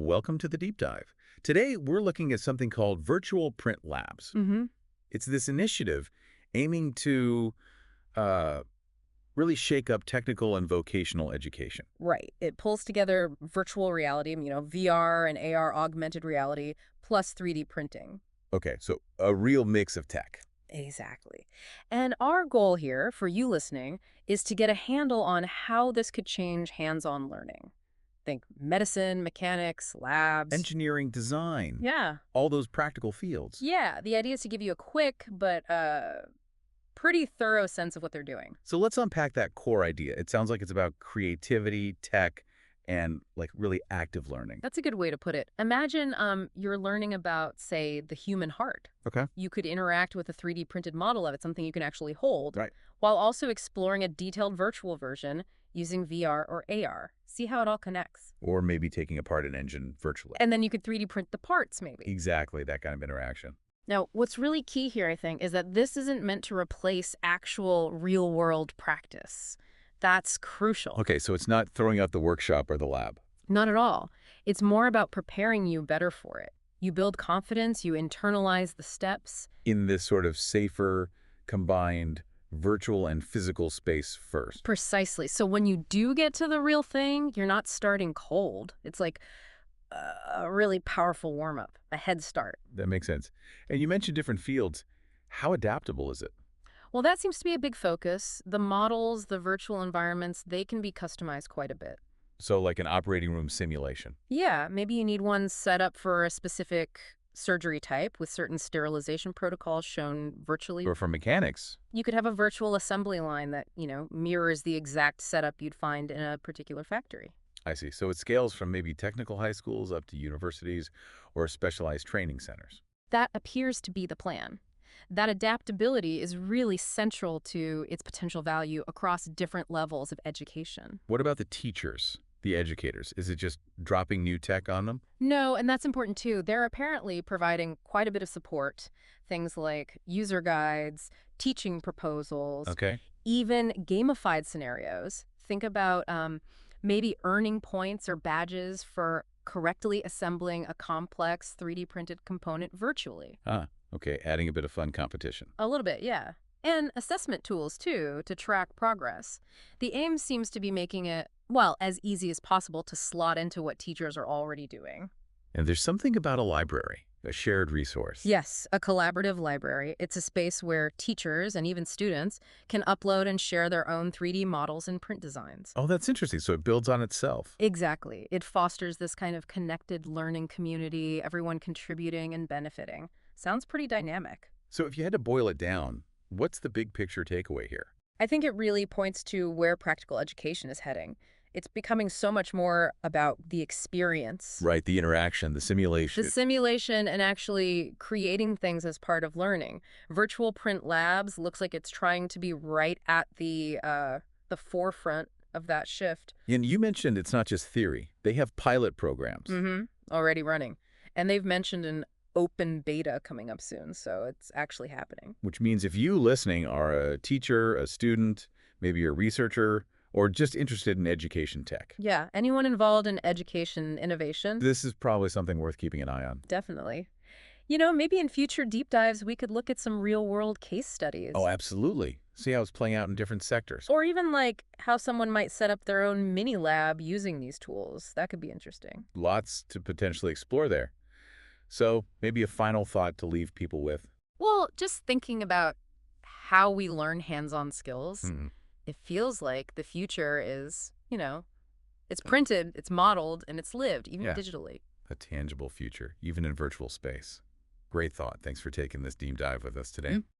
Welcome to the deep dive. Today, we're looking at something called Virtual Print Labs. hmm It's this initiative aiming to uh, really shake up technical and vocational education. Right. It pulls together virtual reality, VR and AR augmented reality, plus 3D printing. Okay, so a real mix of tech. Exactly. And our goal here, for you listening, is to get a handle on how this could change hands-on learning. Think medicine, mechanics, labs. Engineering, design, Yeah. all those practical fields. Yeah, the idea is to give you a quick but pretty thorough sense of what they're doing. So let's unpack that core idea. It sounds like it's about creativity, tech, and like really active learning. That's a good way to put it. Imagine you're learning about, say, the human heart. Okay. You could interact with a 3D printed model of it, something you can actually hold, Right. while also exploring a detailed virtual version using VR or AR. See how it all connects. Or maybe taking apart an engine virtually. And then you could 3D print the parts, maybe. Exactly, that kind of interaction. Now, what's really key here, I think, is that this isn't meant to replace actual real-world practice. That's crucial. Okay, so it's not throwing out the workshop or the lab. Not at all. It's more about preparing you better for it. You build confidence, you internalize the steps. In this sort of safer, combined virtual and physical space first. Precisely. So when you do get to the real thing, you're not starting cold. It's like a really powerful warm-up, a head start. That makes sense. And you mentioned different fields. How adaptable is it? Well, that seems to be a big focus. The models, the virtual environments, they can be customized quite a bit. So like an operating room simulation. Yeah, maybe you need one set up for a specific surgery type with certain sterilization protocols shown virtually. Or for mechanics. You could have a virtual assembly line that, mirrors the exact setup you'd find in a particular factory. I see. So it scales from maybe technical high schools up to universities or specialized training centers. That appears to be the plan. That adaptability is really central to its potential value across different levels of education. What about the teachers, the educators? Is it just dropping new tech on them? No, and that's important too. They're apparently providing quite a bit of support. Things like user guides, teaching proposals, Okay. even gamified scenarios. Think about maybe earning points or badges for correctly assembling a complex 3D printed component virtually. Ah, okay. Adding a bit of fun competition. A little bit, yeah. And assessment tools, too, to track progress. The aim seems to be making it, well, as easy as possible to slot into what teachers are already doing. And there's something about a library, a shared resource. Yes, a collaborative library. It's a space where teachers and even students can upload and share their own 3D models and print designs. Oh, that's interesting. So it builds on itself. Exactly. It fosters this kind of connected learning community, everyone contributing and benefiting. Sounds pretty dynamic. So if you had to boil it down, what's the big picture takeaway here? I think it really points to where practical education is heading. It's becoming so much more about the experience. Right, the interaction, the The simulation. simulation and actually creating things as part of learning. Virtual print labs looks like it's trying to be right at the forefront of that shift. And you mentioned it's not just theory. They have pilot programs. Already running. And they've mentioned an open beta coming up soon, so it's actually happening. Which means if you listening are a teacher, a student, maybe you're a researcher, or just interested in education tech, Yeah, anyone involved in education innovation? this is probably something worth keeping an eye on. Definitely. Maybe in future deep dives, we could look at some real-world case studies. Oh, absolutely. See how it's playing out in different sectors. Or even like how someone might set up their own mini lab using these tools. That could be interesting. Lots to potentially explore there. So maybe a final thought to leave people with. Well, just thinking about how we learn hands-on skills, Hmm. it feels like the future is, it's printed, it's modeled, and it's lived, even Yeah. digitally. A tangible future, even in virtual space. Great thought. Thanks for taking this deep dive with us today.